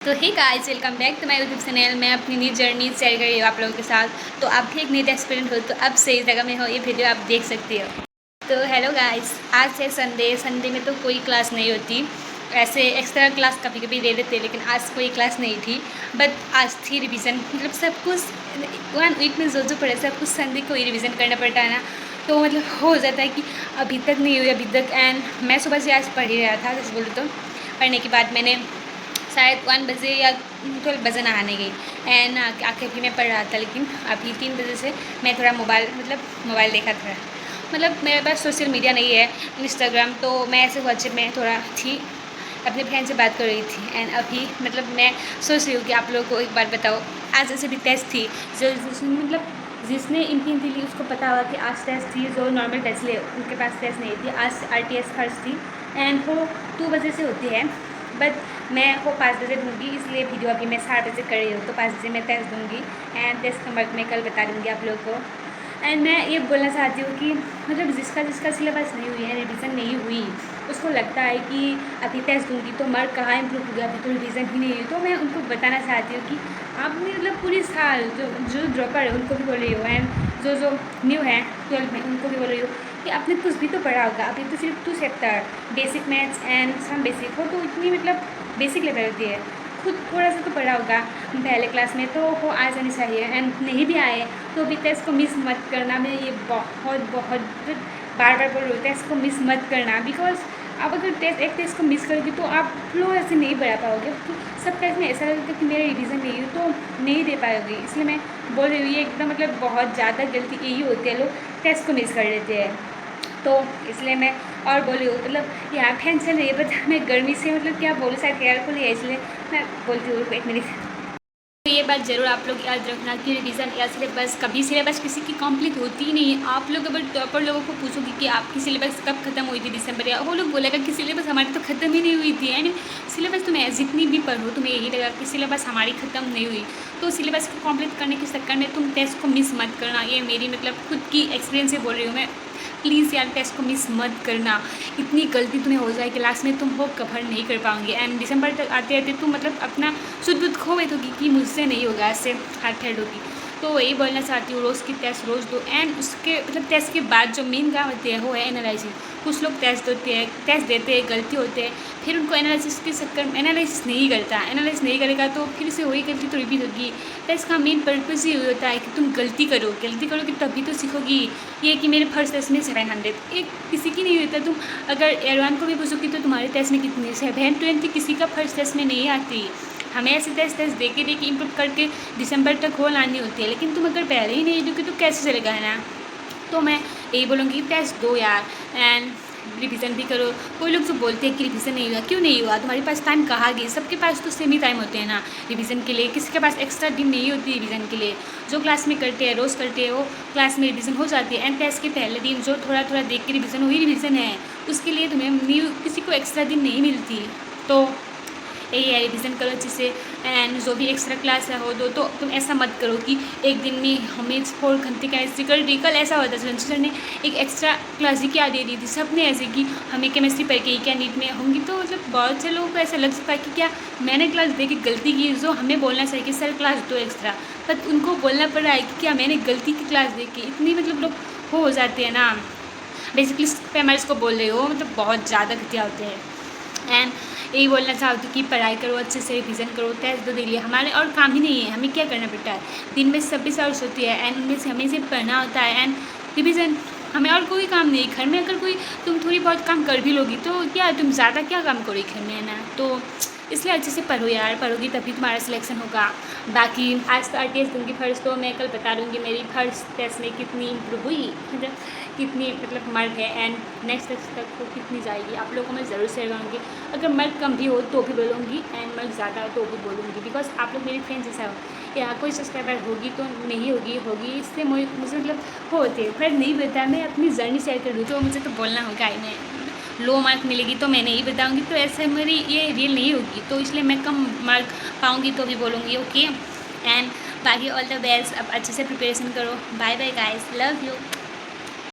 तो hey guys, welcome back to my YouTube channel. मैं अपनी नई जर्नी शेयर कर रही हूँ आप लोगों के साथ। तो आप भी एक नई एक्सपीरियंस हो तो अब सही जगह में हो, ये वीडियो आप देख सकते हो। तो हेलो गाइस, आज है संडे में तो कोई क्लास नहीं होती। ऐसे एक्स्ट्रा क्लास कभी कभी ले लेते, लेकिन आज कोई क्लास नहीं थी। बट आज थी रिवीजन, मतलब सब कुछ 1 वीक में जो पढ़े सब कुछ संडे को ही रिवीजन करना पड़ता है ना। तो मतलब हो जाता है कि अभी तक नहीं हुई अभी तक। एंड मैं सुबह से आज पढ़ ही रहा था, जैसे बोलूँ तो पढ़ने के बाद मैंने शायद 1 बजे या 12 बजे नहाने गई। एंड आके भी मैं पढ़ रहा था, लेकिन अभी 3 बजे से मैं थोड़ा मोबाइल देखा था। मतलब मेरे पास सोशल मीडिया नहीं है, इंस्टाग्राम, तो मैं ऐसे व्हाट्सएप में थोड़ा थी, अपने फ्रेंड से बात कर रही थी। एंड अभी मतलब मैं सोच रही हूँ कि आप लोगों को एक बात बताओ। आज जैसे भी टेस्ट थी, जो मतलब जिसने इम्तिहान दी उसको पता होगा कि आज टेस्ट थी। जो नॉर्मल टेस्ट ले उनके पास टेस्ट नहीं थी, आज RTS फर्स्ट थी। एंड वो 2 बजे से होती है, बट मैं वो 5 बजे दूँगी, इसलिए वीडियो अभी मैं 7 बजे कर रही हूँ। तो 5 बजे मैं टेस्ट दूँगी एंड टेस्ट का मार्क मैं कल बता दूँगी आप लोगों को। एंड मैं ये बोलना चाहती हूँ कि मतलब जिसका सिलेबस नहीं हुई है, रिवीजन नहीं हुई, उसको लगता है कि अभी टेस्ट दूँगी तो मार्क कहाँ इम्प्रूव होगा, अभी तो रिवीजन ही नहीं हुई। तो मैं उनको बताना चाहती हूँ कि आपने मतलब पूरी साल जो ड्रॉपर है उनको भी बोल रही हो, एंड जो न्यू है 12 में उनको भी बोल रही हो कि आपने कुछ भी तो पढ़ा होगा। अभी तो सिर्फ 2 chapter basic maths and some basic हो, तो इतनी मतलब बेसिक लेवल होती है, खुद थोड़ा सा तो पढ़ा होगा पहले क्लास में, तो वो आ जानी चाहिए। एंड नहीं भी आए तो भी टेस्ट को मिस मत करना। मैं ये बहुत बार बोल रही हूँ, टेस्ट को मिस मत करना। बिकॉज आप अगर एक टेस्ट को मिस करोगे तो आप फ्लो ऐसे नहीं बढ़ा पाओगे। तो सब टेस्ट में ऐसा लगता है कि मेरा रिवीजन नहीं है तो नहीं दे पाओगे। इसलिए मैं बोल रही हूँ, ये एकदम मतलब बहुत ज़्यादा गलती यही होती है, लोग टेस्ट को मिस कर लेते हैं। तो इसलिए मैं और बोली हूँ, मतलब यहाँ फैन चल रही है, बट मैं गर्मी से मतलब क्या बोलूँ, शायद केयरफुल है, इसलिए मैं बोलती हूँ 1 मिनट। तो ये बात ज़रूर आप लोग याद रखना कि रिवीजन या सिलेबस किसी की कंप्लीट होती ही नहीं है। आप लोग अगर टॉपर लोगों को पूछोगे कि आपकी सिलेबस कब खत्म हुई थी दिसंबर, या वो लोग बोलेगा कि सिलेबस हमारी तो ख़त्म ही नहीं हुई थी। यानी सिलेबस तुम्हें जितनी भी पढ़ो तुम्हें यही लगेगा कि सिलेबस हमारी ख़त्म नहीं हुई। तो सिलेबस को कंप्लीट करने के चक्कर में तुम टेस्ट को मिस मत करना। ये मेरी मतलब खुद की एक्सपीरियंस से बोल रही हूँ मैं। प्लीज़ यार टेस्ट को मिस मत करना। इतनी गलती तुम्हें हो जाए कि लास्ट में तुम वो कवर नहीं कर पाओगे। एंड दिसंबर तक आते आते तुम मतलब अपना शुद्ध खो बैठोगी कि मुझसे नहीं होगा, ऐसे हाथ हेड होगी। तो वही बोलना चाहती हूँ, रोज़ की टेस्ट रोज़ दो। एंड उसके मतलब टेस्ट के बाद जो मेन काम होते हैं वो है एनालिसिस। कुछ लोग टेस्ट देते हैं गलती होते हैं, फिर उनको एनालिसिस के चक्कर में एनालिसिस नहीं करेगा तो फिर से वही गलती तो रिपीट होगी। टेस्ट का मेन पर्पज़ ही होता है कि तुम गलती करोगे तभी तो सीखोगी। ये कि मेरे फर्स्ट टेस्ट में 700 एक किसी की नहीं होता। तुम अगर एयरवान को भी पूछोगी तो तुम्हारे टेस्ट में कितनी 720 किसी का फर्स्ट टेस्ट में नहीं आती। हमें ऐसे टेस्ट दे के इम्प्रूव करके दिसंबर तक हो लानी होती है, लेकिन तुम अगर पहले ही नहीं दोगे तो कैसे चलेगा, है ना। तो मैं यही बोलूँगी टेस्ट दो यार, एंड रिवीजन भी करो। कोई लोग जो बोलते हैं कि रिवीजन नहीं हुआ, क्यों नहीं हुआ, तुम्हारे पास टाइम कहाँ गई। सबके पास तो सेम ही टाइम होते हैं ना रिवीजन के लिए, किसी के पास एक्स्ट्रा दिन नहीं होती रिवीजन के लिए। जो क्लास में करते हैं रोज़ करते हैं वो क्लास में रिवीजन हो जाती है। एंड टेस्ट के पहले दिन जो थोड़ा देख के रिवीजन वही रिवीजन है, उसके लिए तुम्हें न्यू किसी को एक्स्ट्रा दिन नहीं मिलती। तो यही है, रिवीजन करो अच्छे से। एंड जो भी एक्स्ट्रा क्लास है हो दो, तो तुम ऐसा मत करो कि एक दिन में हमें 4 घंटे केमिस्ट्री कर दी। कल ऐसा होता है सर ने एक एक्स्ट्रा क्लास ही क्या दे दी थी, सबने ऐसे कि हमें केमिस्ट्री पढ़ के ही क्या नीट में होंगी। तो मतलब बहुत से लोगों को ऐसा लग सकता है कि क्या मैंने क्लास दे के गलती की। जो हमें बोलना चाहिए कि सर क्लास दो एक्स्ट्रा, बट उनको बोलना पड़ रहा है कि क्या मैंने गलती की क्लास दे के। इतनी मतलब लोग हो जाते हैं ना, बेसिकली पेमेंट्स को बोल रहे हो, मतलब बहुत ज़्यादा घटिया होते हैं। एंड यही बोलना चाहती हूँ कि पढ़ाई करो अच्छे से, रिवीजन करो, टेस्ट दो डेली। हमारे और काम ही नहीं है, हमें क्या करना पड़ता है, दिन में 26 आवर्स होती है एंड उनमें से हमें सिर्फ पढ़ना होता है एंड रिवीजन। हमें और कोई काम नहीं। घर में अगर कोई तुम थोड़ी बहुत काम कर भी लोगी तो क्या तुम ज़्यादा क्या काम करोगी घर में, है ना। तो इसलिए अच्छे से पढ़ो यार, पढ़ोगी तभी तुम्हारा सिलेक्शन होगा। बाकी आज तो RTS दूँगी फर्स्ट, तो मैं कल बता दूँगी मेरी फर्स्ट टेस्ट में कितनी इम्प्रूव हुई, मतलब कितनी मतलब मार्क है, एंड नेक्स्ट टेस्ट तक वो कितनी जाएगी आप लोगों को मैं ज़रूर शेयर करूँगी। अगर मार्क कम भी हो तो भी बोलूँगी, एंड मार्क ज़्यादा हो तो भी बोलूँगी। बिकॉज आप लोग मेरी फ्रेंड्स जैसा हो, या कोई सब्सक्राइबर होगी तो नहीं होगी इससे मुझे मतलब होते हैं, पर नहीं पता। मैं अपनी जर्नी शेयर कर दूँ तो मुझे तो बोलना होगा ही। मैं लो मार्क मिलेगी तो मैं नहीं बताऊँगी, तो ऐसे मेरी ये रियल नहीं होगी। तो इसलिए मैं कम मार्क पाऊँगी तो भी बोलूँगी, ओके। एंड बाकी ऑल द बेस्ट। अब अच्छे से प्रिपरेशन करो। Bye bye guys, love you.